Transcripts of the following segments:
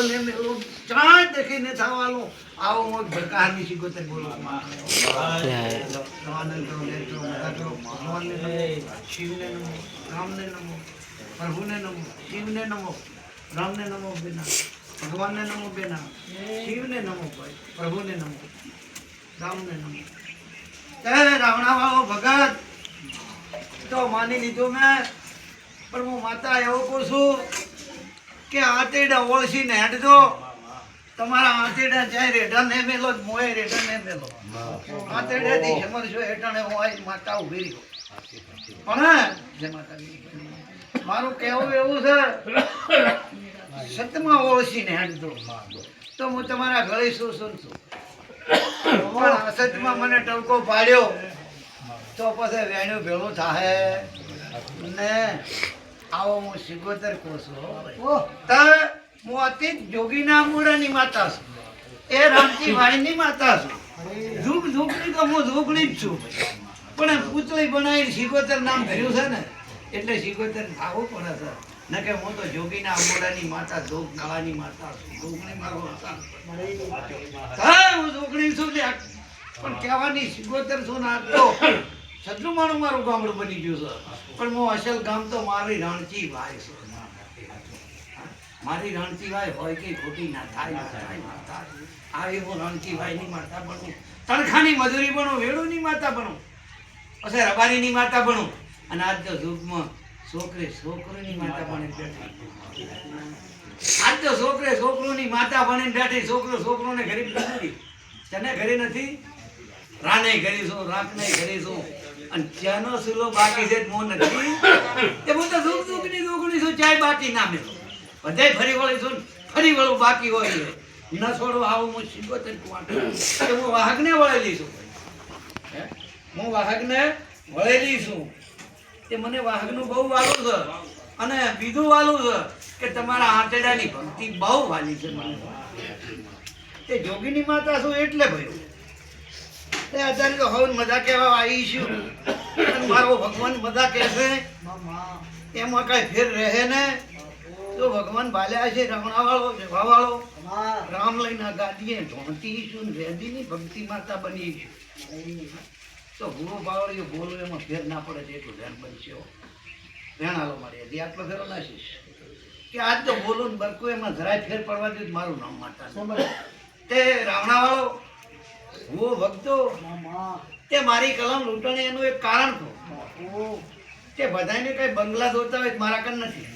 ને મેલો ચાય દેખીને થવાલો આવો મોજ ભરકારની શીખોતર બોલો શિવને નમો રામને નમો પ્રભુને નમો શિવને નમો રામને નમો બેના ભગવાનને નમો બેના શિવને નમો ભાઈ પ્રભુને નમો રામને નમો રાવણા વાળો ભગત તો માની લીધું મેં પણ હું માતા એવો કહું છું કે આંતેડા ઓળસીને હેડજો તમારા આંતેડા જાય રેઢા ને મેલો મોય રેઢા ને મેલો આંતેડાથી સમરશો હેઠાણે હું આઈ માતા ઉભી રહ્યો પણ જય માતાજી મારું કહેવું એવું છે સતમાં ઓળસીને હેડજો તો હું તમારા ગળે શું સુનશું પણ અસતમાં મને ટવકો પાડ્યો તો પછી વેણ્યું ભેળું થાય ને આવો હું સિગોતર કોસો હું અતિ જોગીના મૂળાની માતા છું એ રામજી ભાઈની માતા છું ઝૂકની તો હું ઝૂકણી જ છું પણ પૂતળી બનાવીને સિગોતર નામ ધર્યું છે ને એટલે સિગોતર આવું પડે છે ન કે હું તો જોગીના મૂળાની માતા જોગ કાળાની માતા છું ઝૂકણી મારો હું ઝૂકણી છું પણ કહેવાની સિગોતર છું ના તો સદલુમાનું મારું ગામડું બની ગયું છે પણ હું અસલ ગામ તો મારી રણચી ભાઈ છે મારી રણચી ભાઈ હોય કે ખોટી ના થાય આવી હું રણચી ભાઈની માતા બનું તણખાની મજૂરી બનું વેડુની માતા બનું પછી રબારીની માતા બનું અને આજ તો યુગમાં છોકરીની માતા બની બેઠી આજ તો છોકરોની માતા બની બેઠી છોકરોને ગરીબ નથી તને ઘરે નથી રાને કરીશું રાખને કરીશું અને ચાનો સુલો બાકી છે મો નથી એ હું તો દુઃખની છું ચાય બાકી ના મેલો બધાય ફરી વળીશું ફરી વળું બાકી હોય ન છોડો આવું હું સિગોતર કુવાટ હું વાહકને વળેલી છું હું વાહકને વળેલી છું તે મને વાહકનું બહુ વાલું છે અને બીજું વાલું છે કે તમારા આંતરડાની ભક્તિ બહુ વાલી છે મને તે જોગીની માતા છું એટલે ભયો અત્યારે તો હવે મજા કહેવા આવીશું મારો ભગવાન મજા કહેશે એમાં કઈ ફેર રહે ને તો ભગવાન બાલ્યા છે રાવણા વાળો જવા વાળો રામ લઈને ગાદીએ ઢોંટીશું વેદીની ભક્તિ માતા બનીશું તો ભૂરો બાવળીઓ બોલો એમાં ફેર ના પડે છે એટલું ધ્યાન બનશે વેણાલો મારી હજી આટલો ફેરો નાશીશ કે આજ તો બોલો ને બરકો એમાં જરાય ફેર પડવા દે મારું નામ માતા તે રાવણા વાળો હું ભક્તો તે મારી કલમ લૂંટણી એનું એક કારણ કહું તે બધાને કઈ બંગલા જોતા હોય મારા કન નથી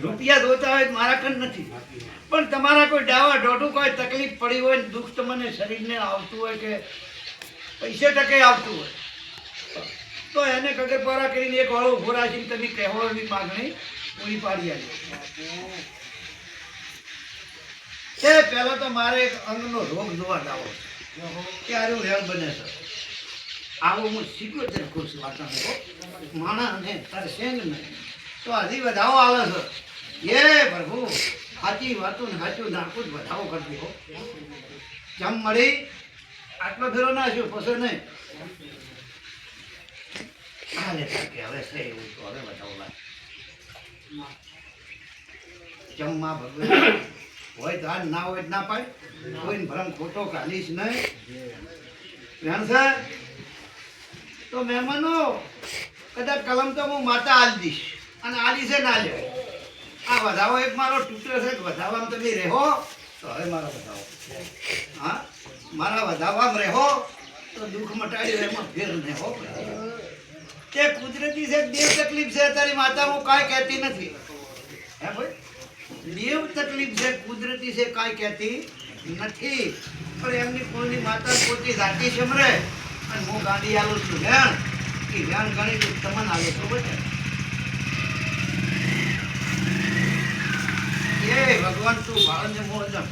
રૂપિયા જોતા હોય મારા કન નથી પણ તમારા કોઈ ડાવા દોઢું કોઈ તકલીફ પડી હોય દુઃખ તમને શરીરને આવતું હોય કે પૈસે ટકે આવતું હોય તો એને કગરપારા કરીને એક વાળો ઉભો રાખીને તમે કહેવાની માગણી પૂરી પાડી આવી તે પહેલા તો મારે એક અંગનો રોગ જોવા જાવો ક્યારે રેલ બને છે આવો હું સિગોતર ખુશ વાતાને માણસને તારે સેંગ ને તો હજી વધાવો આવે છે એ પ્રભુ સાચી વાતો ને સાચું નાખું જ વધાવો કરતી હો જમ મળી આટલો ફેરો નાખ્યો પછી નહીં હાલે કે હવે છે એવું તો હવે વધાવો લાગે જમવા ભગવાન હોય તો આ ના હોય ના પાય કોઈને ભરમ ખોટો કાઢીશ નહીં જાણ સર તો મહેમાનો કદાચ કલમ તો હું માતા આલી દઈશ અને આલી છે ના લે આ વધાવો એક મારો તૂટ્યો છે વધાવામાં તમે રહો તો હવે મારો વધાવો હા મારા વધાવામાં રહો તો દુઃખ મટાડ્યું એમાં ફેર ને હો તે કુદરતી છે દેવ તકલીફ છે તારી માતા હું કાંઈ કહેતી નથી હે ભાઈ દેવ તકલીફ છે કુદરતી છે કાંઈ કહેતી નથી પણ એમની કુળની માતા પોતે જાતી સમરે અને હું ગાડી આલું છું વેણ એ વેણ ગણી તમને આવે તો બચે એ ભગવાન તું ભાળને મોજમ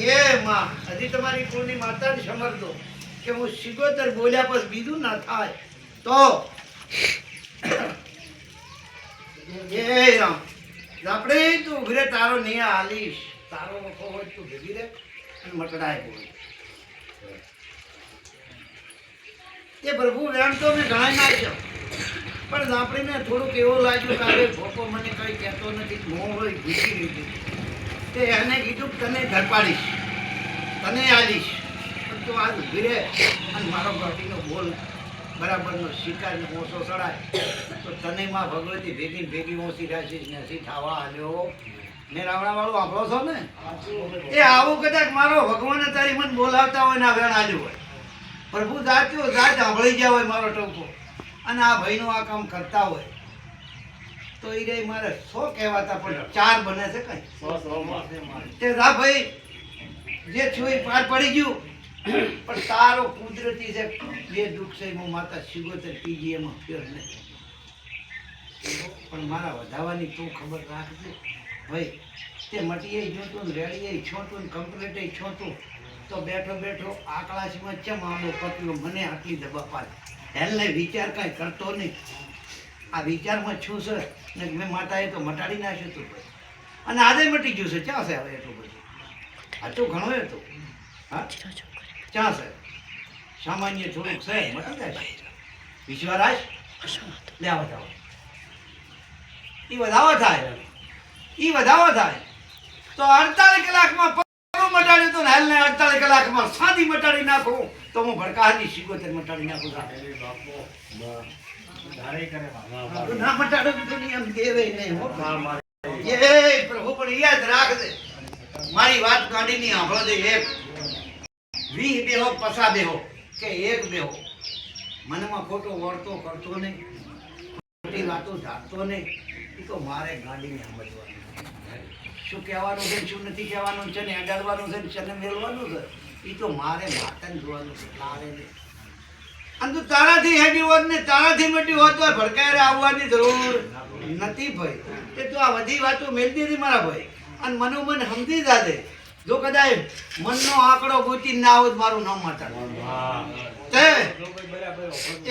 એ માં હજી તમારી કુળની માતા જ સમર દો કે હું સિગોતર બોલ્યા પછી બીજું ના થાય તો એ રામ આપણે તું ઉઘરે તારો નહીં હાલીશ તારો વખો હોય તું ભેગી રે અને મટડાય બોલ એ પ્રભુ વેણ તો મેં ઘણા નાખ્યો પણ આપણને થોડુંક એવું લાગ્યું કે હવે ભોકો મને કંઈ કહેતો નથી, મોં હોય ઘૂસી લીધી. તે એને કીધું કે તને ધરપાડીશ, તને આલીશ, પણ તું આજ ઊભી રહે અને મારો ગઢીનો બોલ બરાબરનો શિકારને ઓછો ચડાય તો તને માં ભગવતી ભેગી ભેગી ઓછી રાખીશ ને હસી થવા આવ્યો. મેં રાવણાવાળું આપણો છો ને એ આવું કદાચ મારો ભગવાને તારી મને બોલાવતા હોય ને આ વેણ આલ્યું હોય, પ્રભુ જાત્યો જાત સાંભળી ગયા હોય મારો ટોકો અને આ ભાઈનું આ કામ કરતા હોય તો એ રે મારે 100 કહેવાતા પણ 4 બને છે કઈ તે રા ભાઈ જે છું એ પાર પડી ગયું. પણ તારો કુદરતી છે બે દુઃખ છે હું માતા સિગોતર પીજી એમાં ફેર નહીં. પણ મારા વધાવાની તું ખબર રાખજે ભાઈ, તે મટીએ જોતું ને રેડીએ છોતું ને કમ્પ્લીટે છોતું તો બેઠો બેઠો આકળાશમાં ચમ આમો પતલો મને આટલી દબા પાડે હેલને વિચાર કાંઈ કરતો નહીં. આ વિચારમાં છું છે ને મેં માતાએ તો મટાડી નાખ્યું હતું ભાઈ અને આજે મટી ગયું છે. ચા છે હવે એટલું બધું આટલું ઘણું હતું હા ચા છે સામાન્ય થોડુંક છે મટી જાય વિશ્વાસ લે વધાવો એ વધાવો થાય તો 48 કલાકમાં પગલું મટાડ્યું તો હાલ ને 48 કલાકમાં સાદી મટાડી નાખું તો હું ભડકાની સિગોતર મટાડી નાખું. ના મટાડો તો નિયમ દેવે નહીં હો એ પ્રભુ પણ યાદ રાખજે મારી વાત કાઢીની સાંભળો દે. એક 20 બેહો પસા બેહો કે એક બેહો મનમાં ખોટો વળતો કરતો નહીં, ખોટી વાતો ધારતો નહીં. એ તો મારે ગાડીને સમજવાનું શું કહેવાનું છે શું નથી કહેવાનું છે ને અડાડવાનું છે ને ચને મેળવાનું છે એ તો મારે માતાને જોવાનું છે. તારે નહીં અને તું તારાથી હેડી હોત ને તારાથી મોટી હોત તો ભડકાયરે આવવાની જરૂર નથી ભાઈ. તે તું આ બધી વાતો મેળવી હતી મારા ભાઈ અને મનોમન સમજી જાજે. જો કદાચ મનનો આંકડો ગોતી ના આવત મારું નામ મટાડવું તે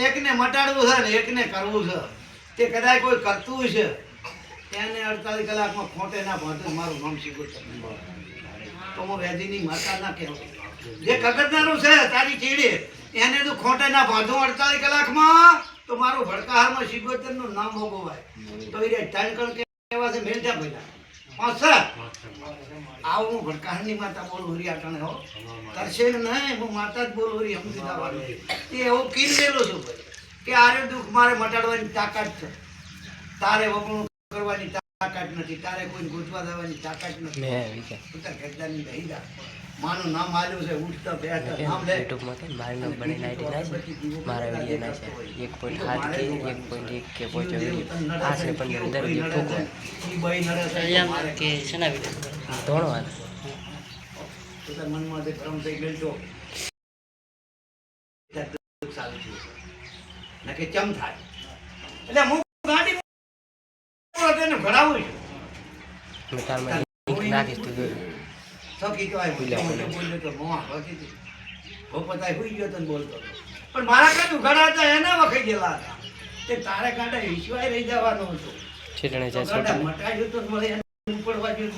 એકને મટાડવું છે ને એકને કરવું છે. તે કદાચ કોઈ કરતું છે એને 48 કલાકમાં ખોટે ના ભણતું મારું નામ શીખું તો હું વેદીની માતા ના કહેવું. જે કગરનારું છે તારી ચીડી એને તો ખોટે ના બાંધું 48 કલાકમાં તો મારું ભડકાહારમાં શિગોતરનું નામ ભોગવાય તો એ 3 કણ કેવા છે મેલજા ભાઈ 5 આવું હું ભડકાહારની માતા બોલું હરી આટણે હો કરશે નહીં હું માતા જ બોલું હરી અમદાવાદ એ એવું કીન મેલું છું ભાઈ કે આરે દુઃખ મારે મટાડવાની તાકાત છે, તારે વગણું કરવાની તાકાત નથી, તારે કોઈ ગોતવા દેવાની તાકાત નથી. માનું નામ આલ્યું છે ઉઠતા બેઠા નામ લે યુટ્યુબમાં તો મારું નામ બની નાખી ના છે મારા વિડીયો ના છે 1.8 કે 1.1 કે પહોંચો વિડીયો આ છે 15 દર વિડીયો ઠોકો ઈ બઈ નડે કે શેના વિડીયો ધોણો આ તો તાર મનમાં તે ભ્રમ થઈ ગયો તો ચાલુ છે નકે ચમ થાય એટલે હું ગાડી તેને ભરાવું છું મેં તારમાં નાખીશ તું જોઈ સકી તો આય બોલ્યો તો મોહ હતી હો પતાય હોઈ ગયો તો બોલતો પણ મારા કાંઠું ઘણા હતા એના વખઈ ગયેલા હતા તે તારે કાંઠે ઈશ્વાય રહી જવાનો હતો છેટણે જાય છોટા મટાડ્યું તો મળે ઉપડવા જોઈએ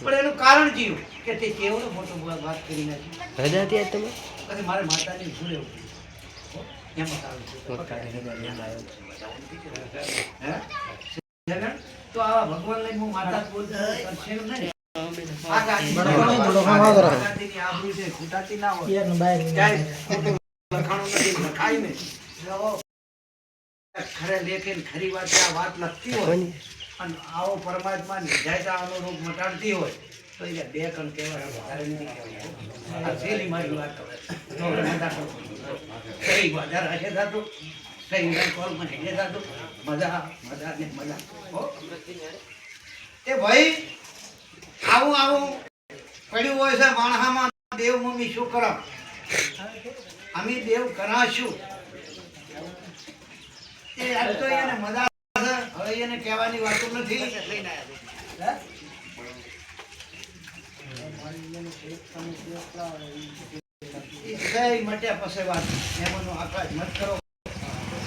પણ એનું કારણ જીવ કે તે કેવડો મોટો વાત કરી નાખી રજા હતી આજ તમે પછી મારે માતાની ભૂલે એમ તો આ ભગવાન લઈને હું માતા બોલતો કરશે નહીં ખરી વાત લખતી હોય અને આવો પરમાત્મા નિજાયતા અનુરૂપ મટાડતી હોય તો એ 2 કણ કહેવાય વધારે નથી કહેવાય. સહેલી મારી વાત સહી બજાર હશે થતું સહી કોલ મને હશે થતું મજા ને મજા એ ભાઈ આવું પડ્યું હોય છે માણસામાં દેવ મમ્મી શું કરો અમે દેવ કરાશું એ આજ તો એને મજા છે હવે એને કહેવાની વાતો નથી મટ્યા પછી વાત એમાંનો આકાશ મત કરો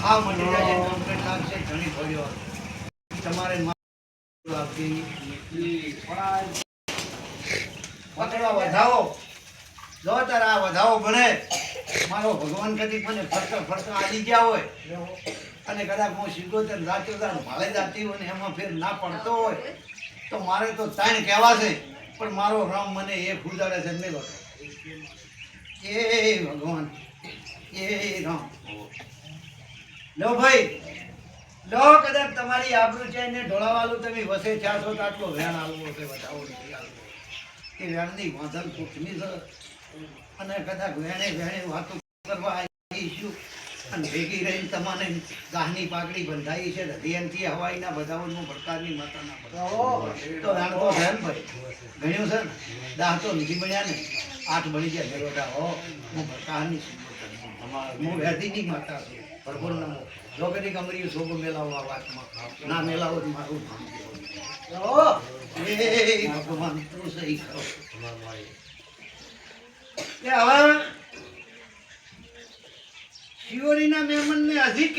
આ મટી જાય કમ્પ્લીટ લાગશે ઘણી ભર્યો તમારે વધાવો જો તારા વધાવો ભણે મારો ભગવાન કદી મને ફરતા ફરતા આવી ગયા હોય અને કદાચ હું 77 જાતી હોય ભાલે જાતી હોય ને એમાં ફેર ના પડતો હોય તો મારે તો તાણ કહેવા છે પણ મારો રામ મને એ ફૂદાડે છે નહીં બતો એ ભગવાન એ રામ લો ભાઈ લો કદાચ તમારી આબરૂ છે ને ઢોળાવાળું તમે વસે થયા છો તો આટલો વેણ આવવો છે બતાવો નથી આવવો એ વેણની વાંધલ તૂટની છે અને કદાચ વેણે વાતો કરવા આવીશું અને ભેગી રહીને તમને ગાહની પાકડી બંધાઈ છે હરિયાણથી હવાઈના બધાઓનું ભડકારની માતાના બધાઓ તો વેણ તો વેણ ભાઈ ગણ્યું છે ને 10 તો નથી બન્યા ને 8 બની ગયા બેટા હો હું ભડકાની હું વેધીની માતા છું ભરપૂર નમો જો કદી કમરી શોભ મેલાવો આ વાતમાં ના મેલાવો તો મારું એ ભગવાન તું સહી કરો હવે શિવરીના મહેમાનને હજી